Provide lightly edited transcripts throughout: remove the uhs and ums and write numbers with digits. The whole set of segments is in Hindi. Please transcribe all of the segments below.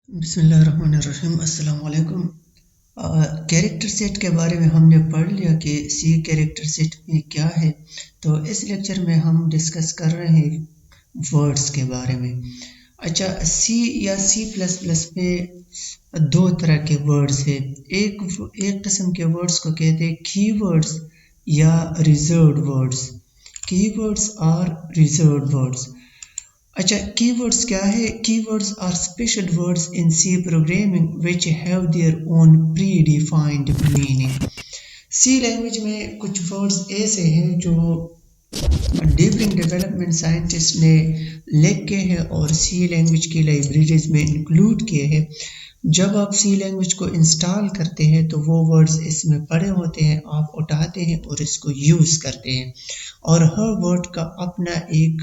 बिस्मिल्लाहिर्रहमानिर्रहीम। अस्सलाम वालेकुम। कैरेक्टर सेट के बारे में हमने पढ़ लिया कि सी कैरेक्टर सेट में क्या है। तो इस लेक्चर में हम डिस्कस कर रहे हैं वर्ड्स के बारे में। अच्छा, सी या सी प्लस प्लस में दो तरह के वर्ड्स है। एक किस्म के वर्ड्स को कहते हैं कीवर्ड्स या रिजर्व्ड वर्ड्स। कीवर्ड्स और रिजर्व्ड वर्ड्स। अच्छा, keywords क्या है? Keywords are special words in C programming which have their own predefined meaning. C language में कुछ वर्ड्स ऐसे हैं जो डीप डेवलपमेंट साइंटिस्ट ने लिखे हैं और सी लैंग्वेज की लाइब्रेरीज में इंक्लूड किए हैं। जब आप सी लैंग्वेज को इंस्टॉल करते हैं तो वो वर्ड्स इसमें पड़े होते हैं, आप उठाते हैं और इसको यूज़ करते हैं, और हर वर्ड का अपना एक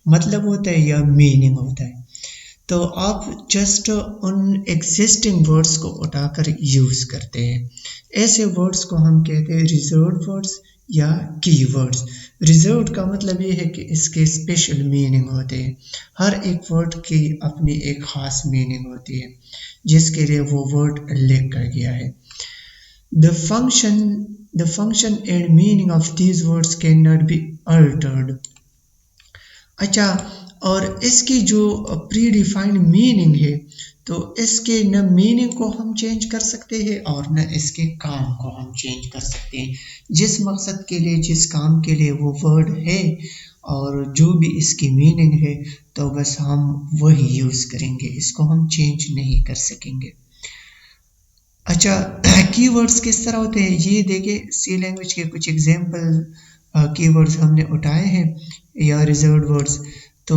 मतलब होता है या मीनिंग होता है। तो आप जस्ट उन एग्जिस्टिंग वर्ड्स को उठाकर यूज़ करते हैं। ऐसे वर्ड्स को हम कहते हैं रिजर्व्ड वर्ड्स या कीवर्ड्स। रिजर्व्ड का मतलब ये है कि इसके स्पेशल मीनिंग होते हैं। हर एक वर्ड की अपनी एक खास मीनिंग होती है जिसके लिए वो वर्ड लिख कर गया है। The function and meaning of these words cannot be altered. अच्छा, और इसकी जो प्रीडिफाइंड मीनिंग है तो इसके न मीनिंग को हम चेंज कर सकते हैं और न इसके काम को हम चेंज कर सकते हैं। जिस मकसद के लिए, जिस काम के लिए वो वर्ड है और जो भी इसकी मीनिंग है, तो बस हम वही यूज़ करेंगे, इसको हम चेंज नहीं कर सकेंगे। अच्छा, कीवर्ड्स किस तरह होते हैं ये देखिए। सी लैंग्वेज के कुछ एग्जांपल कीवर्ड्स हमने उठाए हैं या रिजर्व्ड वर्ड्स। तो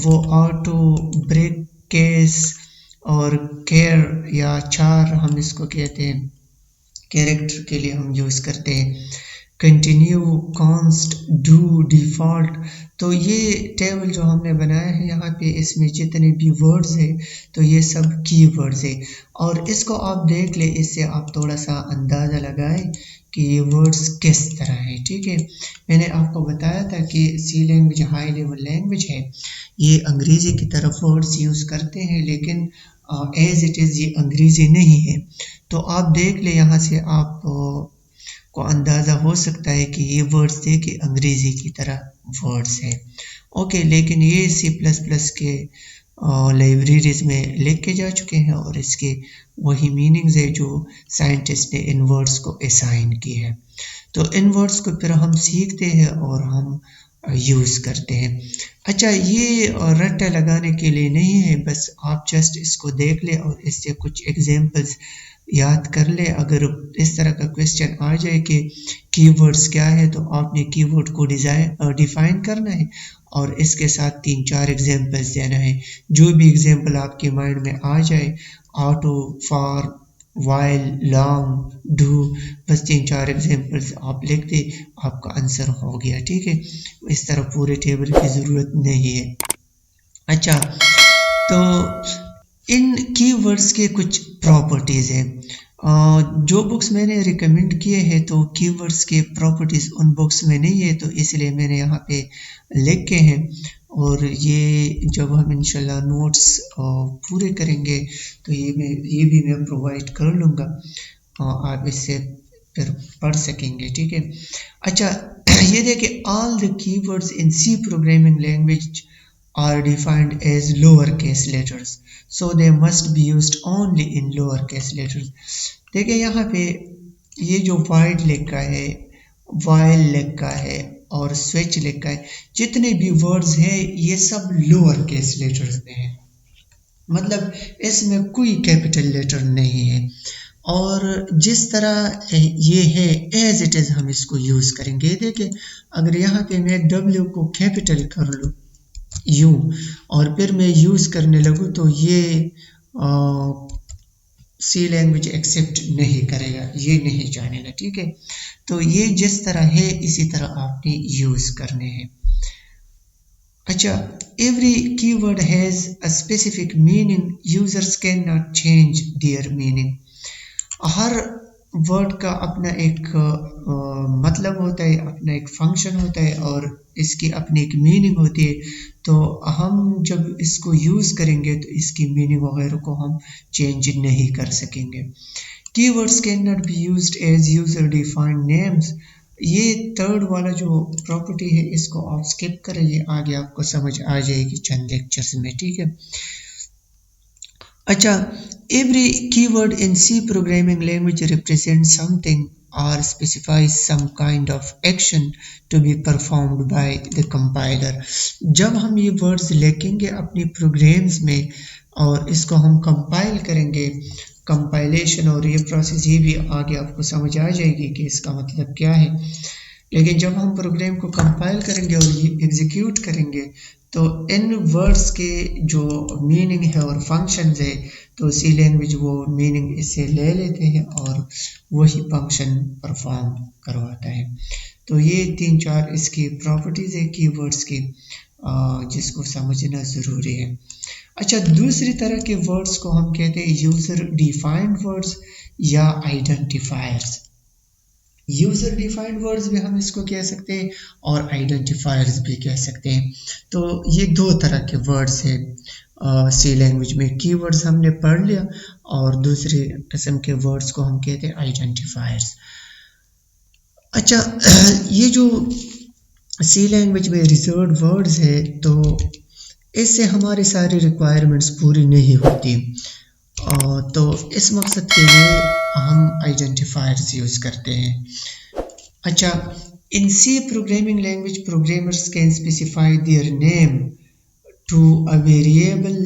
वो ऑटो, ब्रेक, केस और केयर या चार हम इसको कहते हैं, कैरेक्टर के लिए हम यूज़ करते हैं। Continue, const, do, default. तो ये टेबल जो हमने बनाया है यहाँ पे, इसमें जितने भी वर्ड्स हैं तो ये सब कीवर्ड्स है, और इसको आप देख ले, इससे आप थोड़ा सा अंदाज़ा लगाएं कि ये वर्ड्स किस तरह है। ठीक है, मैंने आपको बताया था कि सी लैंग्वेज हाई लेवल लैंग्वेज है। ये अंग्रेज़ी की तरफ वर्ड्स यूज़ करते हैं, लेकिन एज इट इज़ ये अंग्रेज़ी नहीं है। तो आप देख ले, यहाँ से आप को अंदाज़ा हो सकता है कि ये वर्ड्स थे कि अंग्रेज़ी की तरह वर्ड्स है। ओके, लेकिन ये सी प्लस प्लस के लाइब्रेरीज में लिख के जा चुके हैं और इसके वही मीनिंग्स है जो साइंटिस्ट ने इन वर्ड्स को असाइन की है। तो इन वर्ड्स को फिर हम सीखते हैं और हम यूज़ करते हैं। अच्छा, ये रट्टा लगाने के लिए नहीं है, बस आप जस्ट इसको देख ले और इससे कुछ एग्जांपल्स याद कर ले। अगर इस तरह का क्वेश्चन आ जाए कि कीवर्ड्स क्या है, तो आपने कीवर्ड को डिफाइन करना है और इसके साथ 3-4 एग्जांपल्स देना है। जो भी एग्जांपल आपके माइंड में आ जाए, auto, for, while, long, do, बस 3-4 एग्जांपल्स आप लिख दे, आपका आंसर हो गया। ठीक है, इस तरह पूरे टेबल की ज़रूरत नहीं है। अच्छा, तो इन कीवर्ड्स के कुछ प्रॉपर्टीज़ हैं। जो बुक्स मैंने रिकमेंड किए हैं तो कीवर्ड्स के प्रॉपर्टीज़ उन बुक्स में नहीं है, तो इसलिए मैंने यहाँ पे लिखे हैं, और ये जब हम इंशाल्लाह नोट्स पूरे करेंगे तो ये भी मैं प्रोवाइड कर लूँगा, आप इससे फिर पढ़ सकेंगे। ठीक है, अच्छा, ये देखिए, all the keywords in C programming language are defined as lowercase letters, so they must be used only in lowercase letters. देखिए यहाँ पे ये जो void लिखा है, while लिखा है और switch लिखा है, जितने भी words हैं ये सब lowercase letters में हैं, मतलब इसमें कोई capital letter नहीं है। और जिस तरह ये है एज इट इज़ हम इसको यूज़ करेंगे। देखिए, अगर यहाँ पे मैं W को कैपिटल कर लूँ, यू, और फिर मैं यूज़ करने लगूँ, तो ये सी लैंग्वेज एक्सेप्ट नहीं करेगा, ये नहीं जानेगा। ठीक है, तो ये जिस तरह है इसी तरह आपने यूज़ करने हैं। अच्छा, every keyword has a specific meaning, users can not change their meaning. Her word का अपना एक मतलब होता है, अपना एक फंक्शन होता है और इसकी अपनी एक मीनिंग होती है। तो हम जब इसको यूज़ करेंगे तो इसकी मीनिंग वगैरह को हम चेंज नहीं कर सकेंगे। Keywords can not be used as user defined names, ये थर्ड वाला जो प्रॉपर्टी है इसको आप स्किप करें, ये आगे आपको समझ आ जाएगी चंद लेक्चर्स में, ठीक है। अच्छा, every keyword in C programming language represent something or specifies some kind of action to be performed by the compiler। जब हम ये वर्ड्स लिखेंगे अपनी प्रोग्राम्स में और इसको हम कंपाइल करेंगे, कंपाइलेशन और ये प्रोसेस, ये भी आगे आपको समझ आ जाएगी कि इसका मतलब क्या है। लेकिन जब हम प्रोग्राम को कंपाइल करेंगे और ये एग्जीक्यूट करेंगे तो इन वर्ड्स के जो मीनिंग है और फंक्शंस है तो सी लैंग्वेज वो मीनिंग इससे ले लेते हैं और वही फंक्शन परफॉर्म करवाता है। तो ये 3-4 इसकी प्रॉपर्टीज़ है कीवर्ड्स की, जिसको समझना ज़रूरी है। अच्छा, दूसरी तरह के वर्ड्स को हम कहते हैं यूज़र डिफाइंड वर्ड्स या आइडेंटिफायर्स। यूज़र डिफाइंड वर्ड्स भी हम इसको कह सकते हैं और आइडेंटिफायर्स भी कह सकते हैं। तो ये दो तरह के वर्ड्स हैं सी लैंग्वेज में। कीवर्ड्स हमने पढ़ लिया और दूसरे किस्म के वर्ड्स को हम कहते हैं आइडेंटिफायर्स। अच्छा, ये जो सी लैंग्वेज में रिजर्व्ड वर्ड्स है तो इससे हमारी सारी रिक्वायरमेंट्स पूरी नहीं होती, तो इस मकसद के लिए हम आइडेंटिफायर्स यूज़ करते हैं। अच्छा, in C programming language programmers can specify their name to a variable,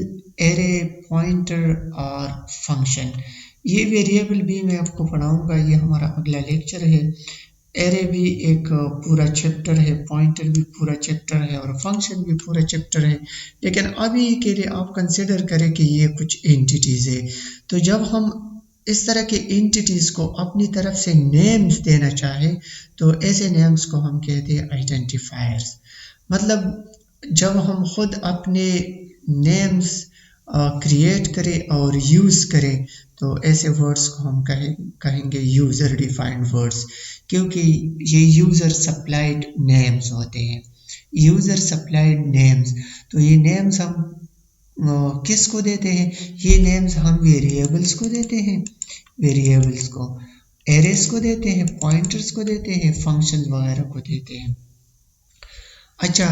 array, pointer और फंक्शन। ये वेरिएबल भी मैं आपको पढ़ाऊंगा, ये हमारा अगला लेक्चर है। एरे भी एक पूरा चैप्टर है, पॉइंटर भी पूरा चैप्टर है और फंक्शन भी पूरा चैप्टर है। लेकिन अभी के लिए आप कंसिडर करें कि ये कुछ एंटिटीज़ है। तो जब हम इस तरह के एंटिटीज़ को अपनी तरफ से नेम्स देना चाहे तो ऐसे नेम्स को हम कहते हैं आइडेंटिफायर्स। मतलब जब हम खुद अपने नेम्स क्रिएट करें और यूज़ करें तो ऐसे वर्ड्स को हम कहेंगे यूज़र डिफाइंड वर्ड्स, क्योंकि ये यूज़र सप्लाइड नेम्स होते हैं। यूज़र सप्लाइड नेम्स, तो ये नेम्स हम किस को देते हैं? ये नेम्स हम वेरिएबल्स को देते हैं, वेरिएबल्स को, एरेस को देते हैं, पॉइंटर्स को देते हैं, फंक्शंस वगैरह को देते हैं। अच्छा,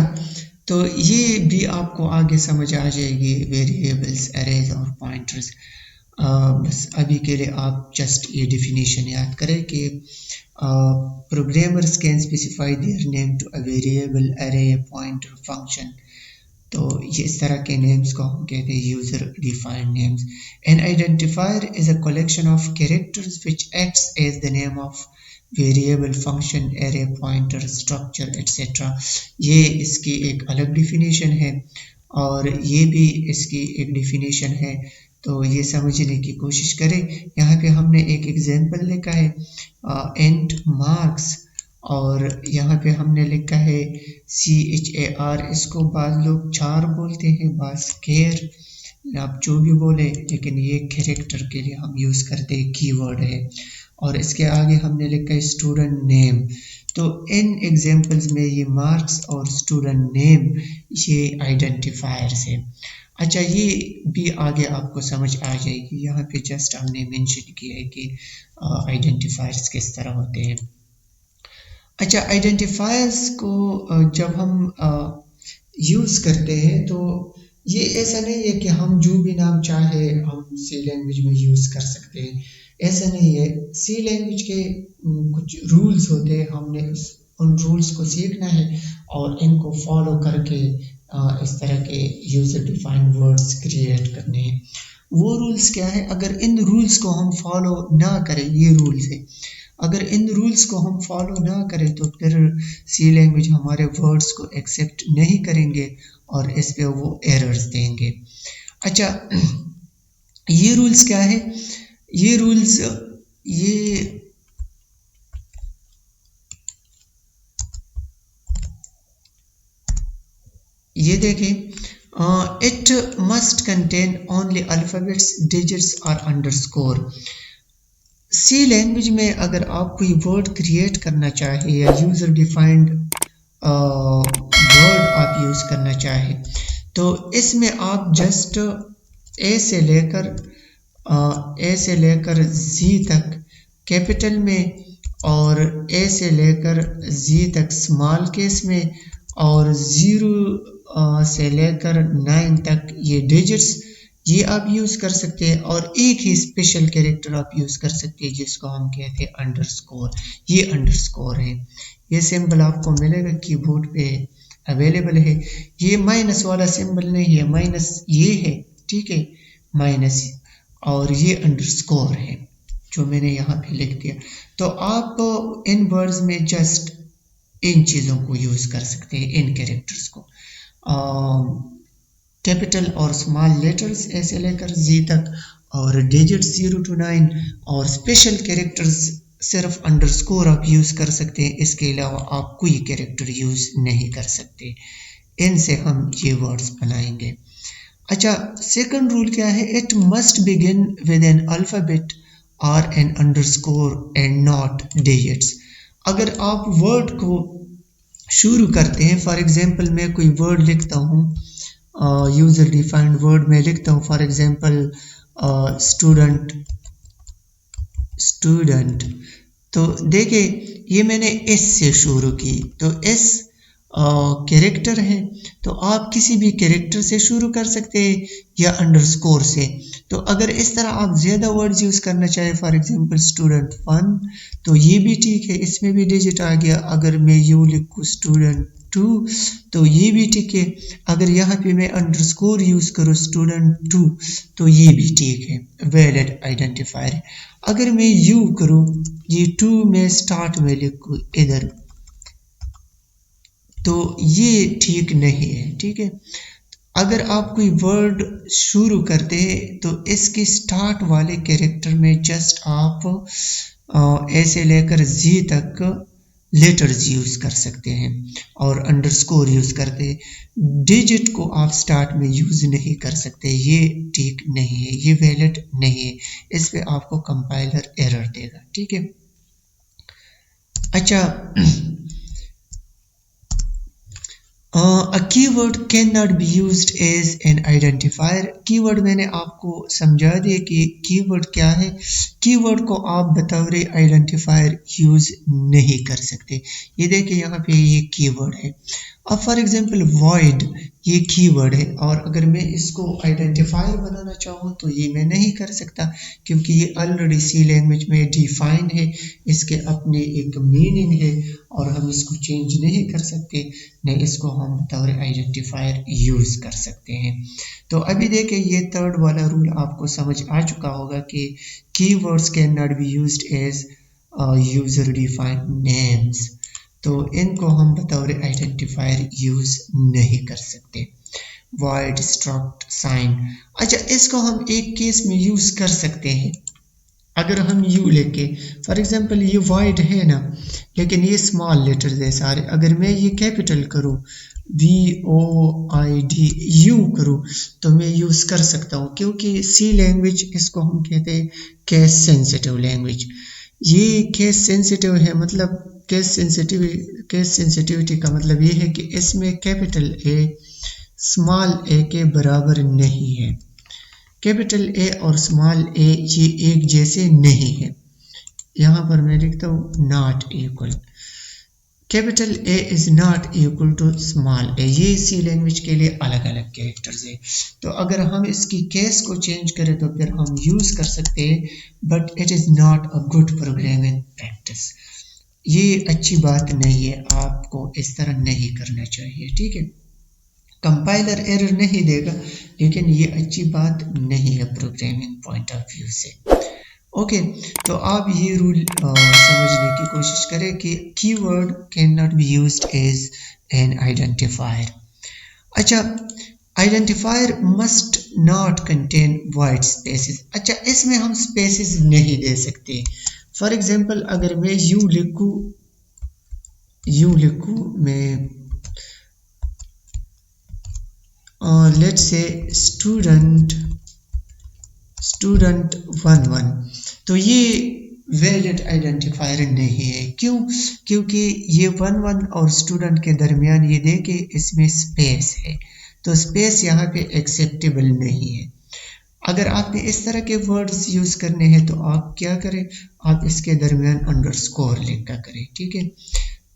तो ये भी आपको आगे समझ आ जाएगी, वेरिएबल्स, एरेज और पॉइंटर्स। बस अभी के लिए आप जस्ट ये डेफिनेशन याद करें कि programmers can specify their name to a variable, array, pointer, function. तो ये इस तरह के नेम्स को हम कहते हैं user defined names. An identifier is a collection of characters which acts as the name of variable, function, array, pointer, structure etcetera. ये इसकी एक अलग डेफिनेशन है और ये भी इसकी एक डेफिनेशन है, तो ये समझने की कोशिश करें। यहाँ पे हमने एक एग्जांपल लिखा है एंट मार्क्स, और यहाँ पे हमने लिखा है CHAR। इसको बाद लोग चार बोलते हैं, बास केयर, आप जो भी बोले, लेकिन ये कैरेक्टर के लिए हम यूज़ करते हैं, कीवर्ड है। और इसके आगे हमने लिखा है स्टूडेंट नेम। तो इन एग्जांपल्स में ये मार्क्स और स्टूडेंट नेम ये आइडेंटिफायर्स है। अच्छा, ये भी आगे आपको समझ आ जाएगी। यहाँ पे जस्ट हमने मेंशन किया है कि आइडेंटिफायर्स किस तरह होते हैं। अच्छा, आइडेंटिफायर्स को जब हम यूज़ करते हैं तो ये ऐसा नहीं है कि हम जो भी नाम चाहे हम सी लैंग्वेज में यूज़ कर सकते हैं, ऐसा नहीं है। सी लैंग्वेज के कुछ रूल्स होते हैं, हमने उन रूल्स को सीखना है और इनको फॉलो करके इस तरह के यूज़र डिफाइंड वर्ड्स क्रिएट करने हैं। वो रूल्स क्या है? अगर इन रूल्स को हम फॉलो ना करें, ये रूल्स है, अगर इन रूल्स को हम फॉलो ना करें तो फिर सी लैंग्वेज हमारे वर्ड्स को एक्सेप्ट नहीं करेंगे और इस पे वो एरर्स देंगे। अच्छा, ये रूल्स क्या है? ये रूल्स ये देखें, it must contain only alphabets, digits और अंडरस्कोर। सी लैंग्वेज में अगर आप कोई वर्ड क्रिएट करना चाहे या यूज़र डिफाइंड वर्ड आप यूज़ करना चाहें तो इसमें आप जस्ट ए से लेकर जी तक कैपिटल में और ए से लेकर जी तक स्मॉल केस में और 0 से लेकर 9 तक ये डिजिट्स ये आप यूज़ कर सकते हैं और एक ही स्पेशल कैरेक्टर आप यूज़ कर सकते हैं जिसको हम कहते हैं अंडरस्कोर। ये अंडरस्कोर है, ये सिंबल आपको मिलेगा कीबोर्ड पे अवेलेबल है। ये माइनस वाला सिंबल नहीं है, माइनस ये है, ठीक है, माइनस, और ये अंडरस्कोर है जो मैंने यहाँ पे लिख दिया। तो आप इन वर्ड्स में जस्ट इन चीज़ों को यूज़ कर सकते हैं, इन कैरेक्टर्स को, कैपिटल और स्मॉल लेटर्स ऐसे लेकर जी तक और डिजिट्स 0 to 9 और स्पेशल कैरेक्टर्स सिर्फ अंडरस्कोर आप यूज़ कर सकते हैं। इसके अलावा आप कोई कैरेक्टर यूज़ नहीं कर सकते। इनसे हम ये वर्ड्स बनाएंगे। अच्छा, सेकंड रूल क्या है? It must begin with an alphabet or an underscore and not digits. अगर आप वर्ड को शुरू करते हैं, फॉर एग्जांपल मैं कोई वर्ड लिखता हूँ, यूजर डिफाइंड वर्ड में लिखता हूँ, फॉर एग्जांपल स्टूडेंट, तो देखिए ये मैंने एस से शुरू की, तो एस कैरेक्टर है, तो आप किसी भी कैरेक्टर से शुरू कर सकते हैं या अंडरस्कोर से। तो अगर इस तरह आप ज़्यादा वर्ड्स यूज़ करना चाहें, फॉर एग्जांपल स्टूडेंट 1, तो ये भी ठीक है, इसमें भी डिजिट आ गया। अगर मैं यू लिखूँ स्टूडेंट 2, तो ये भी ठीक है। अगर यहाँ पे मैं अंडरस्कोर यूज़ करूँ स्टूडेंट 2, तो ये भी ठीक है, वैलिड आइडेंटिफायर। अगर मैं यू करूँ, ये 2 में स्टार्ट में लिखूँ इधर, तो ये ठीक नहीं है, ठीक है। अगर आप कोई वर्ड शुरू करते हैं तो इसके स्टार्ट वाले कैरेक्टर में जस्ट आप ऐसे लेकर जी तक लेटर्स यूज़ कर सकते हैं और अंडरस्कोर यूज़ करते हैं। डिजिट को आप स्टार्ट में यूज़ नहीं कर सकते, ये ठीक नहीं है, ये वैलिड नहीं है, इस पे आपको कंपाइलर एरर देगा, ठीक है। अच्छा, a keyword cannot be used as an identifier। Keyword मैंने आपको समझा दिया कि कीवर्ड क्या है। कीवर्ड को आप बतौर आइडेंटिफायर यूज़ नहीं कर सकते। ये देखिए यहाँ पे ये कीवर्ड है। अब फॉर एग्जांपल void ये कीवर्ड है और अगर मैं इसको आइडेंटिफायर बनाना चाहूँ तो ये मैं नहीं कर सकता क्योंकि ये ऑलरेडी सी लैंग्वेज में डिफाइन है, इसके अपने एक मीनिंग है और हम इसको चेंज नहीं कर सकते, नहीं इसको हम बतौर आइडेंटिफायर यूज़ कर सकते हैं। तो अभी देखिए ये थर्ड वाला रूल आपको समझ आ चुका होगा कि keywords can not be used as user defined names, तो इनको हम बतौर आइडेंटिफायर यूज़ नहीं कर सकते। void struct sign, अच्छा इसको हम एक केस में यूज़ कर सकते हैं। अगर हम यू लेके, फॉर एग्जांपल ये void है ना, लेकिन ये स्मॉल लेटर्स है सारे, अगर मैं ये कैपिटल करूँ void यू करूँ तो मैं यूज़ कर सकता हूँ क्योंकि सी लैंग्वेज इसको हम कहते हैं केस सेंसिटिव लैंग्वेज। ये केस सेंसिटिव है, मतलब केस सेंसिटिविटी का मतलब ये है कि इसमें कैपिटल ए स्मॉल ए के बराबर नहीं है। कैपिटल ए और स्मॉल ए ये एक जैसे नहीं है। यहाँ पर मैं लिखता हूँ not equal, capital A is not equal to small A. ये सी लैंग्वेज के लिए अलग अलग कैरेक्टर्स है। तो अगर हम इसकी केस को चेंज करें तो फिर हम यूज़ कर सकते हैं, but it is not a good programming practice. ये अच्छी बात नहीं है, आपको इस तरह नहीं करना चाहिए, ठीक है। कंपाइलर एरर नहीं देगा लेकिन ये अच्छी बात नहीं है प्रोग्रामिंग पॉइंट ऑफ व्यू से। ओके, तो आप ये रूल समझने की कोशिश करें कि keyword can not be used as an identifier. अच्छा, identifier must not contain white spaces. अच्छा, इसमें हम स्पेसेस नहीं दे सकते। फॉर एग्जांपल अगर मैं यू लिखूँ मैं लेट्स से स्टूडेंट 11, तो ये वैलिड आइडेंटिफायर नहीं है। क्यों? क्योंकि ये 1 और स्टूडेंट के दरमियान ये देखे इसमें स्पेस है, तो स्पेस यहाँ पे एक्सेप्टेबल नहीं है। अगर आपने इस तरह के वर्ड्स यूज करने हैं तो आप क्या करें, आप इसके दरमियान अंडरस्कोर लिख कर करें, ठीक है।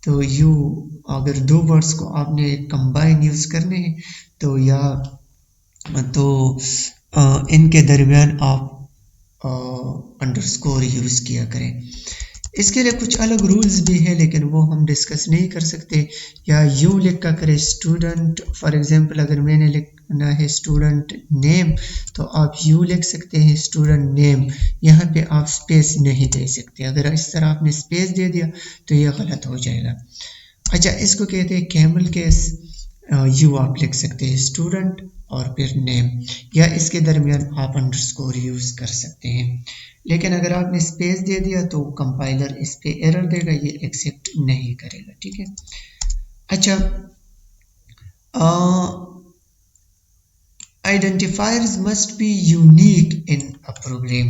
तो यू अगर दो वर्ड्स को आपने कंबाइन यूज करने हैं तो या तो इनके दरमियान आप अंडरस्कोर यूज किया करें। इसके लिए कुछ अलग रूल्स भी है लेकिन वो हम डिस्कस नहीं कर सकते। या यू लिख कर करें स्टूडेंट, फॉर एग्जांपल अगर मैंने लिखना है स्टूडेंट नेम तो आप यू लिख सकते हैं स्टूडेंट नेम, यहाँ पे आप स्पेस नहीं दे सकते। अगर इस तरह आपने स्पेस दे दिया तो ये गलत हो जाएगा। अच्छा, इसको कहते हैं कैमल केस। यू आप लिख सकते हैं स्टूडेंट और फिर नेम, या इसके दरमियान आप अंडरस्कोर यूज कर सकते हैं। लेकिन अगर आपने स्पेस दे दिया तो कंपाइलर इस पे एरर देगा, ये एक्सेप्ट नहीं करेगा, ठीक है। अच्छा, identifiers must be unique in a program.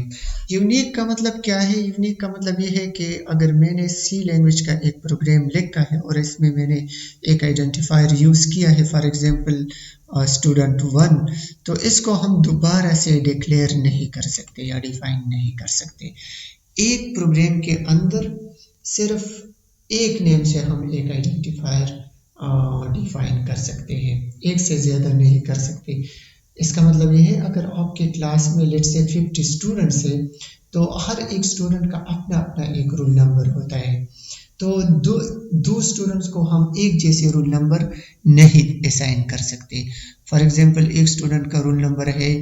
Unique का मतलब क्या है? यूनिक का मतलब ये है कि अगर मैंने सी लैंग्वेज का एक प्रोग्राम लिखा है और इसमें मैंने एक आइडेंटिफायर यूज किया है, फॉर एग्जांपल स्टूडेंट 1, तो इसको हम दोबारा से डिक्लेयर नहीं कर सकते या डिफाइन नहीं कर सकते। एक प्रोग्राम के अंदर सिर्फ एक नेम से हम एक आइडेंटिफायर डिफाइन कर सकते हैं, एक से ज़्यादा नहीं कर सकते। इसका मतलब ये है अगर आपके क्लास में लेट्स से 50 स्टूडेंट्स है तो हर एक स्टूडेंट का अपना अपना एक रोल नंबर होता है, तो दो स्टूडेंट्स को हम एक जैसे रोल नंबर नहीं असाइन कर सकते। फॉर एग्जांपल एक स्टूडेंट का रोल नंबर है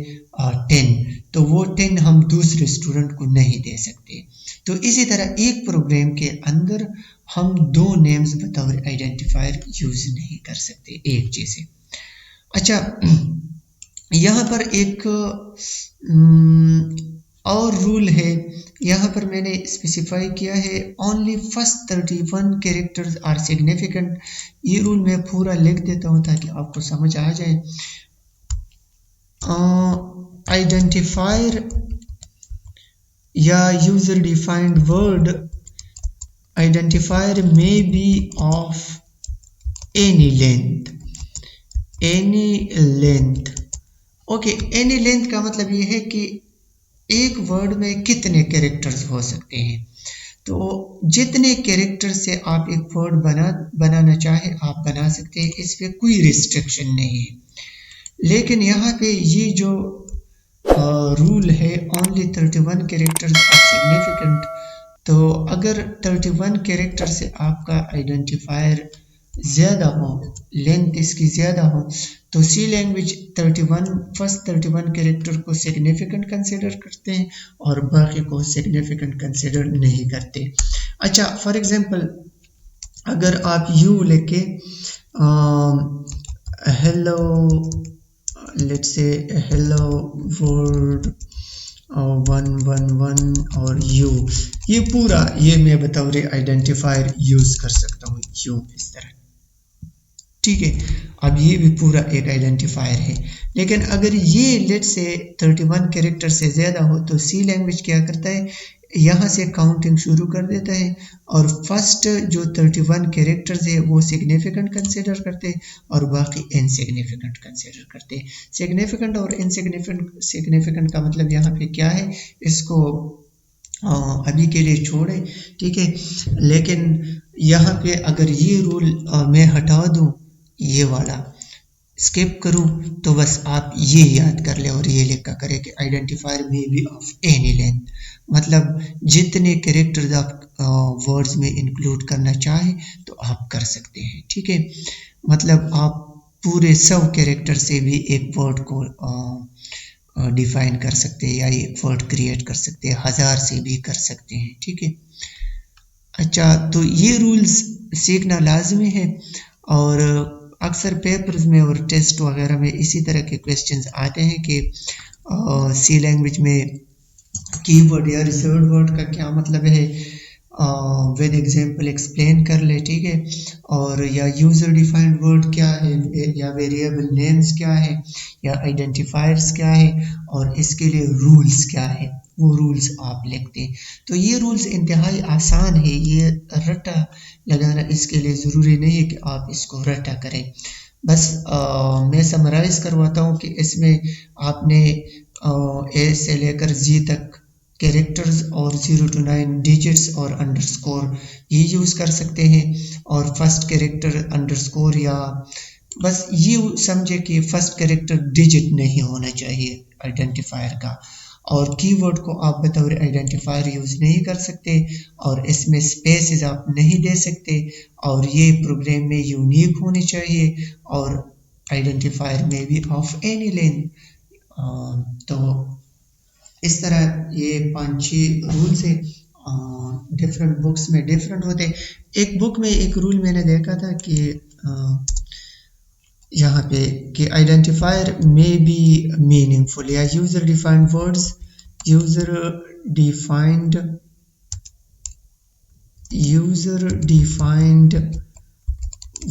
10, तो वो 10 हम दूसरे स्टूडेंट को नहीं दे सकते। तो इसी तरह एक प्रोग्राम के अंदर हम दो नेम्स बतौर आइडेंटिफायर यूज नहीं कर सकते एक जैसे। अच्छा, यहाँ पर एक और रूल है, यहाँ पर मैंने स्पेसिफाई किया है only first 31 characters are significant. ये रूल मैं पूरा लिख देता हूँ ताकि आपको समझ आ जाए। आइडेंटिफायर या user defined word identifier may be of any length, okay, any length का मतलब ये है कि एक वर्ड में कितने कैरेक्टर्स हो सकते हैं। तो जितने कैरेक्टर से आप एक वर्ड बनाना चाहे आप बना सकते हैं, इस पे कोई रिस्ट्रिक्शन नहीं है। लेकिन यहाँ पे ये जो रूल है ओनली 31 कैरेक्टर्स आर सिग्निफिकेंट, तो अगर 31 कैरेक्टर से आपका आइडेंटिफायर ज़्यादा हो, लेंथ इसकी ज़्यादा हो, तो सी लैंग्वेज फर्स्ट 31 कैरेक्टर को सिग्निफिकेंट कंसिडर करते हैं और बाकी को सिग्निफिकेंट कंसिडर नहीं करते। अच्छा, फॉर एग्जांपल अगर आप यू लेके hello, let's say hello world 111 और यू, ये पूरा ये मैं बतौर आइडेंटिफायर यूज कर सकता हूँ यू इस तरह, ठीक है। अब ये भी पूरा एक आइडेंटिफायर है। लेकिन अगर ये लेट्स से 31 कैरेक्टर से ज़्यादा हो तो सी लैंग्वेज क्या करता है, यहाँ से काउंटिंग शुरू कर देता है और फर्स्ट जो 31 कैरेक्टर्स है वो सिग्निफिकेंट कंसिडर करते हैं और बाकी इनसिग्निफिकेंट कंसिडर करते हैं। सिग्निफिकेंट और इनसिग्निफिकेंट का मतलब यहाँ पे क्या है, इसको अभी के लिए छोड़े, ठीक है। लेकिन यहाँ पे अगर ये रूल मैं हटा दूँ, ये वाला स्किप करूं, तो बस आप ये याद कर ले और ये लिखा करें कि आइडेंटिफायर में बी ऑफ एनी लेंथ, मतलब जितने कैरेक्टर्स आप वर्ड्स में इंक्लूड करना चाहे तो आप कर सकते हैं, ठीक है। मतलब आप पूरे 100 कैरेक्टर से भी एक वर्ड को डिफाइन कर सकते हैं या एक वर्ड क्रिएट कर सकते हैं, 1000 से भी कर सकते हैं, ठीक है। अच्छा, तो ये रूल्स सीखना लाजमी है और अक्सर पेपर्स में और टेस्ट वगैरह में इसी तरह के क्वेश्चंस आते हैं कि सी लैंग्वेज में कीवर्ड या रिजर्व्ड वर्ड का क्या मतलब है, विद एग्जांपल एक्सप्लेन कर ले, ठीक है। और या यूजर डिफाइंड वर्ड क्या है, या वेरिएबल नेम्स क्या है, या आइडेंटिफायर्स क्या है और इसके लिए रूल्स क्या है, वो रूल्स आप लिखते हैं। तो ये रूल्स इंतहाई आसान है, ये रटा लगाना इसके लिए ज़रूरी नहीं है कि आप इसको रटा करें। बस मैं समराइज़ करवाता हूँ कि इसमें आपने ए से लेकर जी तक कैरेक्टर्स और 0 to 9 डिजिट्स और अंडरस्कोर ये यूज़ कर सकते हैं, और फर्स्ट कैरेक्टर अंडरस्कोर या बस ये समझे कि फर्स्ट कैरेक्टर डिजिट नहीं होना चाहिए आइडेंटिफायर का, और कीवर्ड को आप बतौर आइडेंटिफायर यूज़ नहीं कर सकते, और इसमें स्पेसेस आप नहीं दे सकते, और ये प्रोग्राम में यूनिक होनी चाहिए, और आइडेंटिफायर में भी ऑफ एनी लेंथ। तो इस तरह ये 5-6 रूल्स है, डिफरेंट बुक्स में डिफरेंट होते हैं। एक बुक में एक रूल मैंने देखा था कि यहाँ पे कि आइडेंटिफायर में बी मीनिंगफुल या user defined words, user defined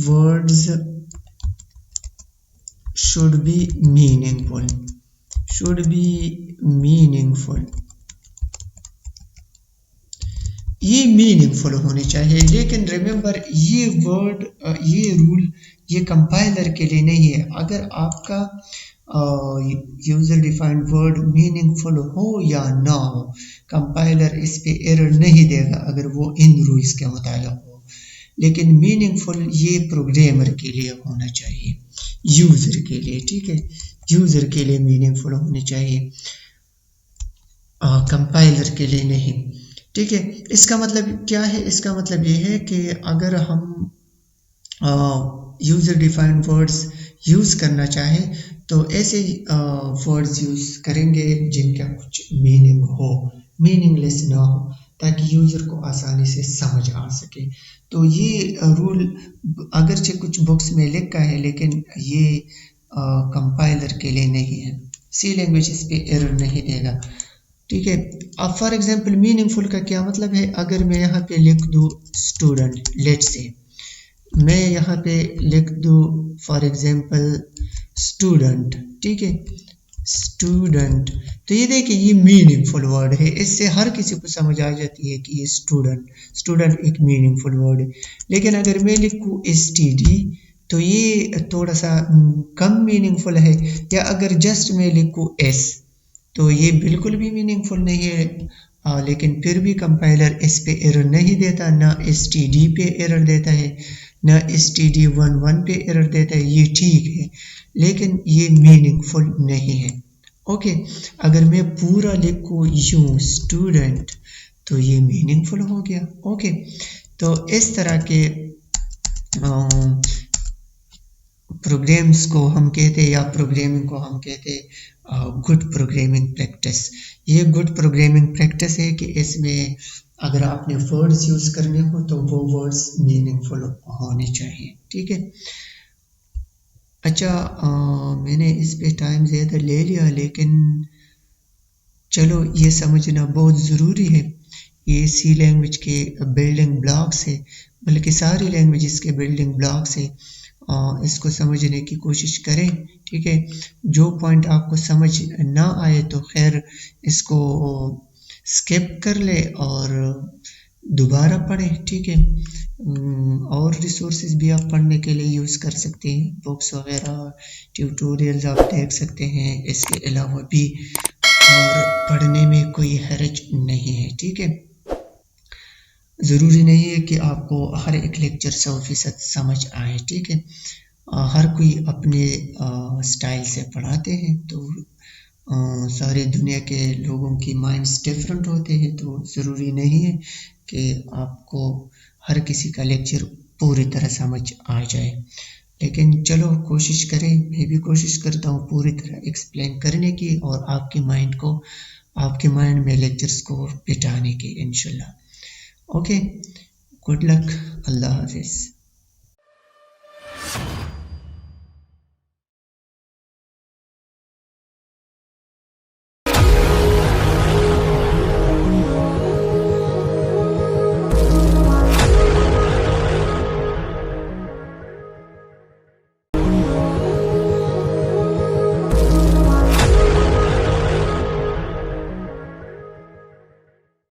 words should be meaningful, ये मीनिंगफुल होने चाहिए। लेकिन रिमेंबर ये वर्ड, ये रूल ये कंपाइलर के लिए नहीं है। अगर आपका यूजर डिफाइंड वर्ड मीनिंगफुल हो या ना हो, कंपाइलर इस पे एरर नहीं देगा अगर वो इन रूल्स के मुताबिक हो। लेकिन मीनिंगफुल ये प्रोग्रामर के लिए होना चाहिए, यूजर के लिए, ठीक है, यूजर के लिए मीनिंगफुल होने चाहिए, कंपाइलर के लिए नहीं, ठीक है। इसका मतलब क्या है? इसका मतलब ये है कि अगर हम यूजर डिफाइंड वर्ड्स यूज़ करना चाहें तो ऐसे वर्ड्स यूज़ करेंगे जिनका कुछ मीनिंग हो, मीनिंगलेस ना हो, ताकि यूज़र को आसानी से समझ आ सके। तो ये रूल अगरचे कुछ बुक्स में लिखा है, लेकिन ये कंपाइलर के लिए नहीं है। सी लैंग्वेज इस पे एरर नहीं देगा, ठीक है। अब फॉर एग्जांपल मीनिंगफुल का क्या मतलब है? अगर मैं यहाँ पे लिख दूँ स्टूडेंट, लेट्स से मैं यहाँ पे लिख दूँ फॉर एग्जांपल स्टूडेंट, ठीक है, स्टूडेंट, तो ये देखिए ये मीनिंगफुल वर्ड है, इससे हर किसी को समझ आ जाती है कि ये स्टूडेंट एक मीनिंगफुल वर्ड है। लेकिन अगर मैं लिखूँ STD तो ये थोड़ा सा कम मीनिंगफुल है, या अगर जस्ट मैं लिखूँ S तो ये बिल्कुल भी मीनिंगफुल नहीं है। लेकिन फिर भी कंपाइलर इस पे एरर नहीं देता, ना STD पे एरर देता है, ना STD11 पे एरर देता है, ये ठीक है, लेकिन ये मीनिंगफुल नहीं है। ओके, अगर मैं पूरा लिखूँ यूं स्टूडेंट तो ये मीनिंगफुल हो गया। ओके, तो इस तरह के प्रोग्राम्स को हम कहते हैं, या प्रोग्रामिंग को हम कहते हैं गुड प्रोग्रामिंग प्रैक्टिस। ये गुड प्रोग्रामिंग प्रैक्टिस है कि इसमें अगर आपने वर्ड्स यूज़ करने हो तो वो वर्ड्स मीनिंगफुल होने चाहिए, ठीक है। अच्छा, मैंने इस पे टाइम ज़्यादा ले लिया, लेकिन चलो ये समझना बहुत ज़रूरी है। ये सी लैंग्वेज के बिल्डिंग ब्लॉक्स है, बल्कि सारी लैंग्वेजेस के बिल्डिंग ब्लॉक्स है। इसको समझने की कोशिश करें, ठीक है। जो पॉइंट आपको समझ ना आए तो खैर इसको स्किप कर ले और दोबारा पढ़ें, ठीक है। और रिसोर्सेज भी आप पढ़ने के लिए यूज़ कर सकते हैं, बुक्स वगैरह, ट्यूटोरियल्स आप देख सकते हैं इसके अलावा भी, और पढ़ने में कोई हर्ज नहीं है, ठीक है। ज़रूरी नहीं है कि आपको हर एक लेक्चर 100% समझ आए, ठीक है। हर कोई अपने स्टाइल से पढ़ाते हैं, तो सारी दुनिया के लोगों की माइंड्स डिफरेंट होते हैं, तो ज़रूरी नहीं है कि आपको हर किसी का लेक्चर पूरी तरह समझ आ जाए। लेकिन चलो कोशिश करें, मैं भी कोशिश करता हूँ पूरी तरह एक्सप्लेन करने की और आपके माइंड में लेक्चर्स को बिठाने की इंशाल्लाह। ओके, गुड लक, अल्लाह हाफिज़।